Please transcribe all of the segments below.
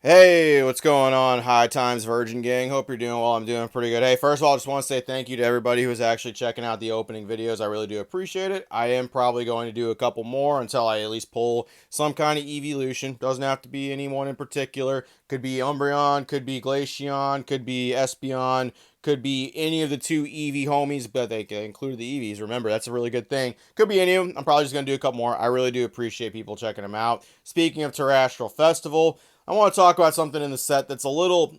Hey, what's going on? High Times Virgin Gang. Hope you're doing well. I'm doing pretty good. Hey, first of all, I just want to say thank you to everybody who is actually checking out the opening videos. I really do appreciate it. I am probably going to do a couple more until I at least pull some kind of evolution. Doesn't have to be anyone in particular. Could be Umbreon, could be Glaceon, could be Espeon, could be any of the two Eevee homies, but they included the Eevees. Remember, that's a really good thing. Could be any of them. I'm probably just going to do a couple more. I really do appreciate people checking them out. Speaking of Terrestrial Festival, I want to talk about something in the set that's it's a little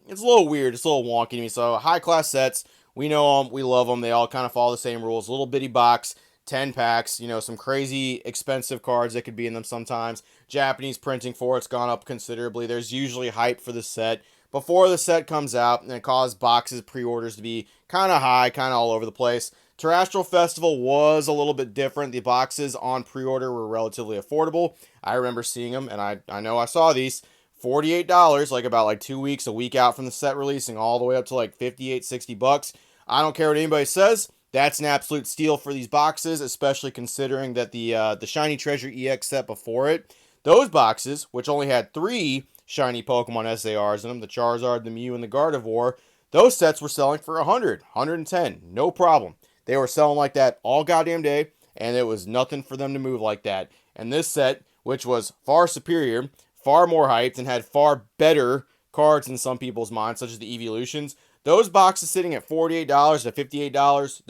weird, it's a little wonky to me. So high class sets, we know them, we love them. They all kind of follow the same rules. A little bitty box, 10 packs, some crazy expensive cards that could be in them sometimes. Japanese printing for it's gone up considerably. There's usually hype for the set before the set comes out, and it caused boxes pre-orders to be kind of high, kind of all over the place. Terrestrial Festival was a little bit different. The boxes on pre-order were relatively affordable. I remember seeing them, and I know I saw these. $48, like about like 2 weeks, a week out from the set releasing, all the way up to like 58, $60. I don't care what anybody says. That's an absolute steal for these boxes, especially considering that the Shiny Treasure EX set before it, those boxes, which only had 3 shiny Pokemon SARs in them, the Charizard, the Mew, and the Gardevoir, those sets were selling for 100, 110, no problem. They were selling like that all goddamn day, and it was nothing for them to move like that. And this set, which was far superior, far more hyped, and had far better cards in some people's minds, such as the Evolutions. Those boxes sitting at $48 to $58,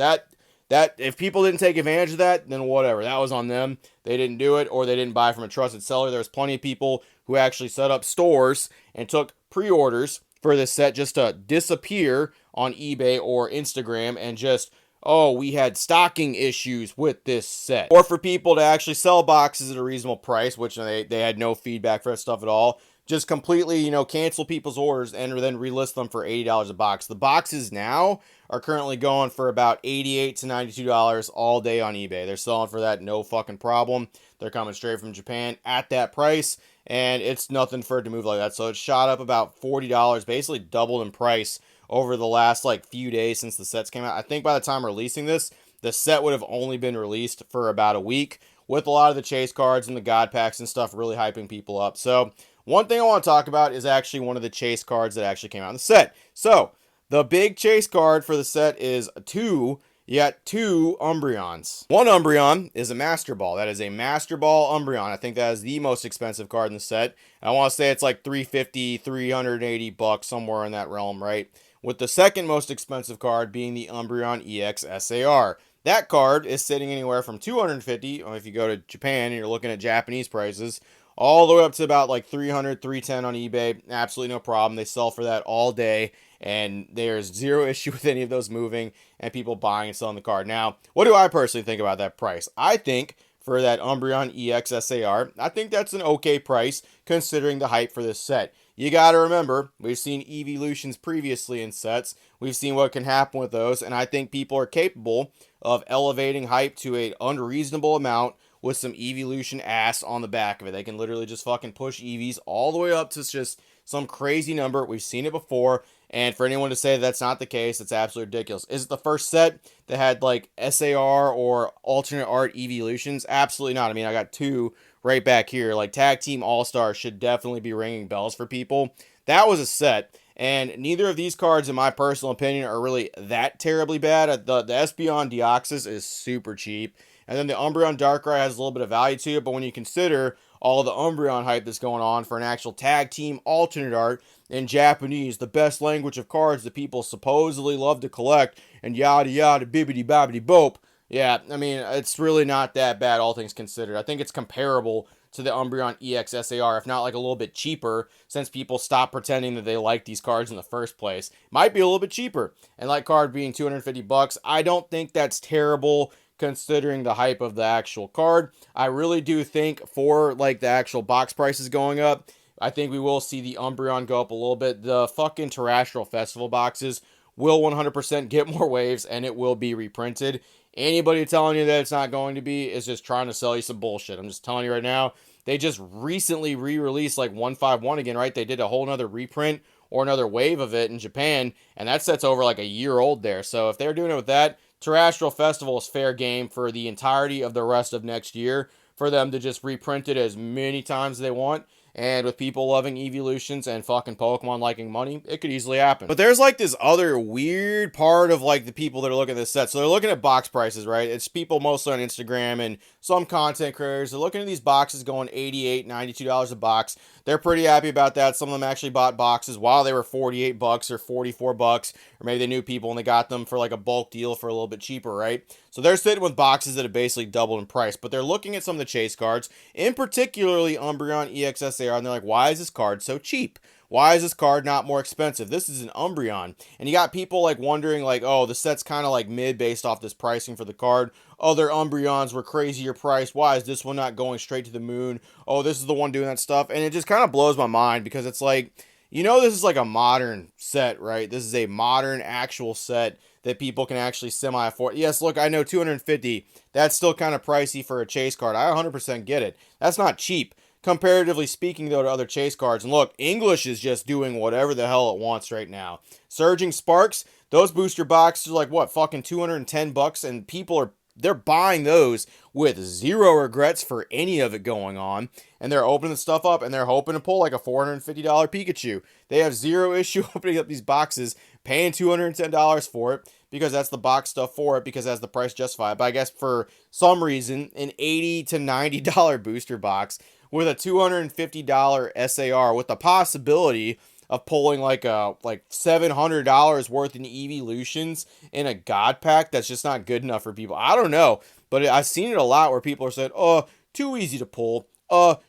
that if people didn't take advantage of that, then whatever. That was on them. They didn't do it, or they didn't buy from a trusted seller. There's plenty of people who actually set up stores and took pre-orders for this set just to disappear on eBay or Instagram and just, oh, we had stocking issues with this set. Or for people to actually sell boxes at a reasonable price, which they had no feedback for that stuff at all. Just completely, cancel people's orders and then relist them for $80 a box. The boxes now are currently going for about $88 to $92 all day on eBay. They're selling for that, no fucking problem. They're coming straight from Japan at that price, and it's nothing for it to move like that. So it shot up about $40, basically doubled in price over the last few days since the sets came out. I think by the time releasing this, the set would have only been released for about a week, with a lot of the chase cards and the god packs and stuff really hyping people up. So one thing I want to talk about is actually one of the chase cards that actually came out in the set. So the big chase card for the set is you got two Umbreons. One Umbreon is a Master Ball. That is a Master Ball Umbreon. I think that is the most expensive card in the set. I want to say it's like $350, $380, somewhere in that realm, right? With the second most expensive card being the Umbreon EX SAR. That card is sitting anywhere from $250, if you go to Japan and you're looking at Japanese prices, all the way up to about like $300, $310 on eBay. Absolutely no problem. They sell for that all day, and there's zero issue with any of those moving and people buying and selling the card. Now, what do I personally think about that price? I think for that Umbreon EX SAR, I think that's an okay price considering the hype for this set. You got to remember, we've seen evolutions previously in sets. We've seen what can happen with those, and I think people are capable of elevating hype to an unreasonable amount with some evolution ass on the back of it. They can literally just fucking push EVs all the way up to just some crazy number. We've seen it before, and for anyone to say that's not the case, it's absolutely ridiculous. Is it the first set that had like SAR or alternate art evolutions? Absolutely not. I mean, I got two right back here. Like Tag Team All-Star should definitely be ringing bells for people. That was a set, and neither of these cards, in my personal opinion, are really that terribly bad. The Espeon Deoxys is super cheap, and then the Umbreon Darkrai has a little bit of value to it, but when you consider all the Umbreon hype that's going on for an actual tag team alternate art in Japanese, the best language of cards that people supposedly love to collect, and yada yada bibbity bobbity bope. Yeah, I mean, it's really not that bad, all things considered. I think it's comparable to the Umbreon EX SAR, if not like a little bit cheaper, since people stopped pretending that they like these cards in the first place. Might be a little bit cheaper. And like card being $250, I don't think that's terrible considering the hype of the actual card. I really do think for like the actual box prices going up, I think we will see the Umbreon go up a little bit. The fucking Terrestrial Festival boxes will 100% get more waves, and it will be reprinted. Anybody telling you that it's not going to be is just trying to sell you some bullshit. I'm just telling you right now, they just recently re-released like 151 again, right? They did a whole nother reprint or another wave of it in Japan, and that set's over like a year old there. So if they're doing it with that, Terrestrial Festival is fair game for the entirety of the rest of next year for them to just reprint it as many times as they want And with people loving evolutions and fucking Pokemon liking money, it could easily happen. But there's like this other weird part of like the people that are looking at this set. So they're looking at box prices, right? It's people mostly on Instagram and some content creators. They're looking at these boxes going $88, $92 a box. They're pretty happy about that. Some of them actually bought boxes while they were $48 or $44, or maybe they knew people and they got them for like a bulk deal for a little bit cheaper, right? So they're sitting with boxes that have basically doubled in price, but they're looking at some of the chase cards, in particularly Umbreon EXSAR, and they're like, why is this card so cheap? Why is this card not more expensive? This is an Umbreon. And you got people like wondering like, oh, the set's kind of like mid based off this pricing for the card. Other Umbreons were crazier priced. Why is this one not going straight to the moon? Oh, this is the one doing that stuff. And it just kind of blows my mind because it's like, you know, this is like a modern set, right? This is a modern actual set that people can actually semi-afford. Yes, look, I know $250. That's still kind of pricey for a chase card. I 100% get it. That's not cheap. Comparatively speaking, though, to other chase cards. And look, English is just doing whatever the hell it wants right now. Surging Sparks, those booster boxes are like, what, fucking $210? And people they're buying those with zero regrets for any of it going on. And they're opening the stuff up and they're hoping to pull like a $450 Pikachu. They have zero issue opening up these boxes, paying $210 for it because that's the box stuff for it because that's the price justified. But I guess for some reason, an $80 to $90 booster box with a $250 SAR with the possibility of pulling like $700 worth in evolutions in a god pack, that's just not good enough for people. I don't know, but I've seen it a lot where people are saying, oh, too easy to pull,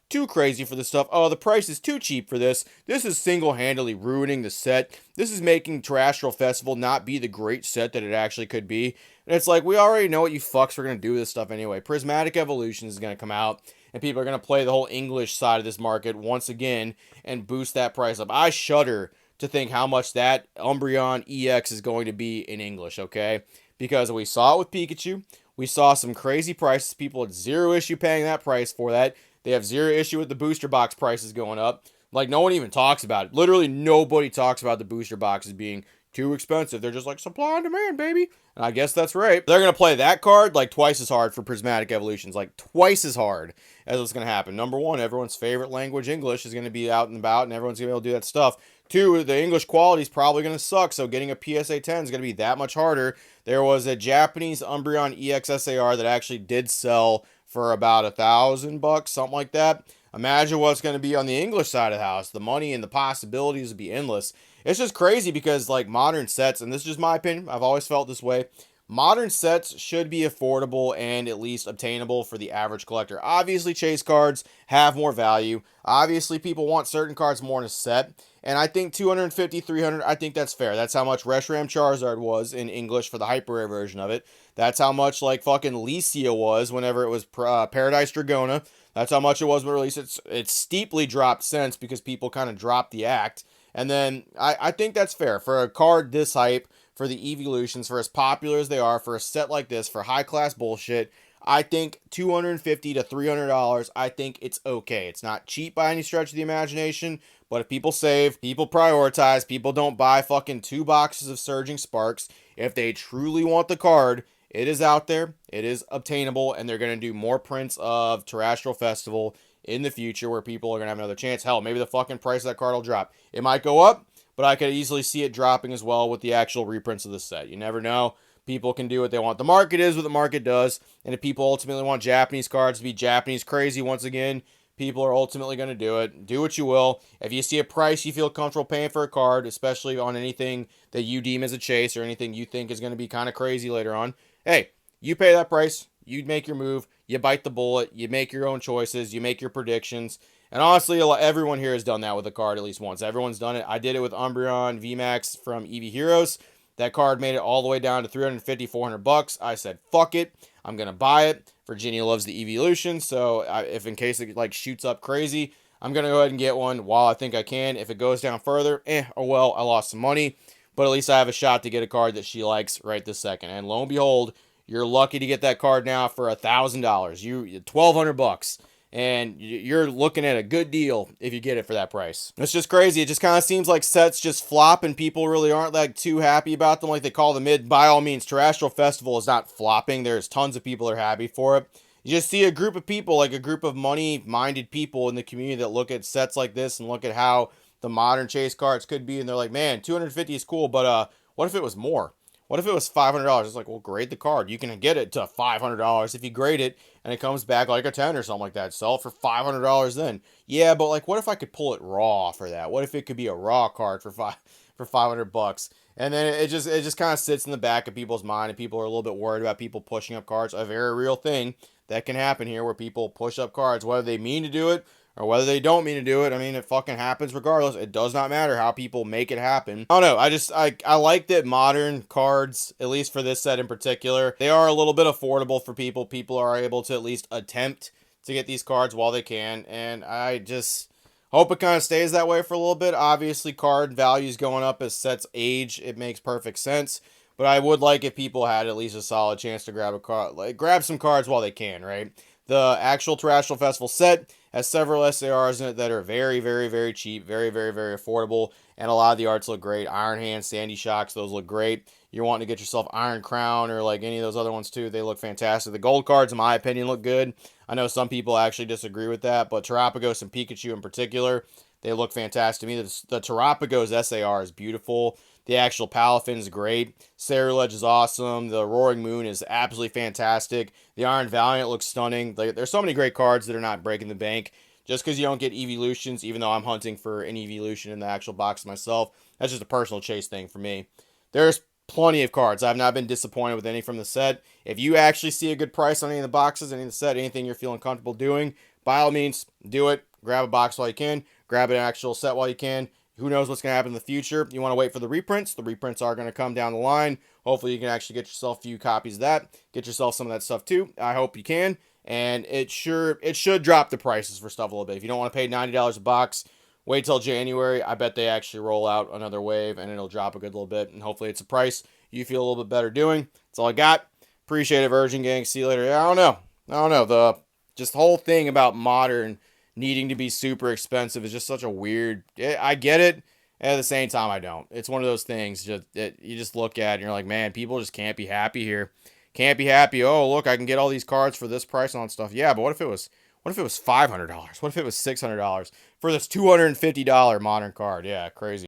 too crazy for this stuff, oh, the price is too cheap for this. This is single-handedly ruining the set. This is making Terrestrial Festival not be the great set that it actually could be. And it's like, we already know what you fucks are going to do with this stuff anyway. Prismatic Evolution is going to come out, and people are going to play the whole English side of this market once again and boost that price up. I shudder to think how much that Umbreon EX is going to be in English, okay? Because we saw it with Pikachu. We saw some crazy prices. People had zero issue paying that price for that. They have zero issue with the booster box prices going up. Like, no one even talks about it. Literally nobody talks about the booster boxes being too expensive. They're just like, supply and demand, baby. And I guess that's right. They're going to play that card like twice as hard for Prismatic Evolutions. Like twice as hard as what's going to happen. Number one, everyone's favorite language, English, is going to be out and about, and everyone's going to be able to do that stuff. Two, the English quality is probably going to suck, so getting a PSA 10 is going to be that much harder. There was a Japanese Umbreon EXSAR that actually did sell for about $1,000, something like that. Imagine what's going to be on the English side of the house. The money and the possibilities would be endless. It's just crazy because, like, modern sets, and this is just my opinion, I've always felt this way, modern sets should be affordable and at least obtainable for the average collector. Obviously, chase cards have more value. Obviously, people want certain cards more in a set. And I think $250, $300, I think that's fair. That's how much Reshiram Charizard was in English for the hyper rare version of it. That's how much, like, fucking Licia was whenever it was Paradise Dragona. That's how much it was when it released. It's steeply dropped since because people kind of dropped the act. And then I think that's fair. For a card this hype, for the evolutions, for as popular as they are, for a set like this, for high-class bullshit, I think $250 to $300, I think it's okay. It's not cheap by any stretch of the imagination, but if people save, people prioritize, people don't buy fucking 2 boxes of Surging Sparks, if they truly want the card, it is out there, it is obtainable, and they're going to do more prints of Terrestrial Festival in the future where people are going to have another chance. Hell, maybe the fucking price of that card will drop. It might go up, but I could easily see it dropping as well with the actual reprints of the set. You never know. People can do what they want. The market is what the market does, and if people ultimately want Japanese cards to be Japanese crazy once again, people are ultimately going to do it. Do what you will. If you see a price you feel comfortable paying for a card, especially on anything that you deem as a chase or anything you think is going to be kind of crazy later on, hey, you pay that price, you make your move, you bite the bullet, you make your own choices, you make your predictions. And honestly, everyone here has done that with a card at least once. Everyone's done it. I did it with Umbreon VMAX from EV Heroes. That card made it all the way down to $350, $400. I said, fuck it. I'm going to buy it. Virginia loves the evolution, so if in case it like shoots up crazy, I'm going to go ahead and get one while I think I can. If it goes down further, oh well, I lost some money. But at least I have a shot to get a card that she likes right this second. And lo and behold, you're lucky to get that card now for $1,000. $1,200. And you're looking at a good deal if you get it for that price. It's just crazy. It just kind of seems like sets just flop and people really aren't like too happy about them like they call the mid. By all means, Terrestrial Festival is not flopping. There's tons of people that are happy for it. you just see a group of people, like a group of money-minded people in the community that look at sets like this and look at how the modern chase cards could be, and they're like, man, 250 is cool, but what if it was more? What if it was $500? It's like, well, grade the card. You can get it to $500 if you grade it and it comes back like a 10 or something like that. Sell it for $500 then. Yeah, but like, what if I could pull it raw for that? What if it could be a raw card for 500 bucks? And then it just kind of sits in the back of people's mind, and people are a little bit worried about people pushing up cards. A very real thing that can happen here, where people push up cards, whether they mean to do it or whether they don't mean to do it. I mean, it fucking happens regardless. It does not matter how people make it happen. I don't know. I like that modern cards, at least for this set in particular, they are a little bit affordable for people. People are able to at least attempt to get these cards while they can, and I just hope it kind of stays that way for a little bit. Obviously, card values going up as sets age. It makes perfect sense. But I would like if people had at least a solid chance to grab a card, like grab some cards while they can, right? The actual Terrestrial Festival set has several SARs in it that are very, very, very cheap, very, very, very affordable, and a lot of the arts look great. Iron Hand, Sandy Shocks, those look great. You're wanting to get yourself Iron Crown or like any of those other ones too, they look fantastic. The gold cards, in my opinion, look good. I know some people actually disagree with that, but Terapagos and Pikachu in particular, they look fantastic to me. The Terapagos SAR is beautiful. The actual Palafin is great. Ceruledge is awesome. The Roaring Moon is absolutely fantastic. The Iron Valiant looks stunning. There's so many great cards that are not breaking the bank. Just because you don't get evolutions, even though I'm hunting for an evolution in the actual box myself, that's just a personal chase thing for me. There's plenty of cards. I've not been disappointed with any from the set. If you actually see a good price on any of the boxes, any of the set, anything you're feeling comfortable doing, by all means, do it. Grab a box while you can. Grab an actual set while you can. Who knows what's going to happen in the future. You want to wait for the reprints. The reprints are going to come down the line. Hopefully you can actually get yourself a few copies of that. Get yourself some of that stuff too. I hope you can. And it should drop the prices for stuff a little bit. If you don't want to pay $90 a box, wait till January. I bet they actually roll out another wave and it'll drop a good little bit. And hopefully it's a price you feel a little bit better doing. That's all I got. Appreciate it, Virgin Gang. See you later. Yeah, I don't know. The whole thing about modern needing to be super expensive is just such a weird. I get it. At the same time, I don't. It's one of those things that you just look at and you're like, man, people just can't be happy here. Can't be happy. Oh, look, I can get all these cards for this price on stuff. Yeah, but what if it was $500? What if it was $600 for this $250 modern card? Yeah, crazy.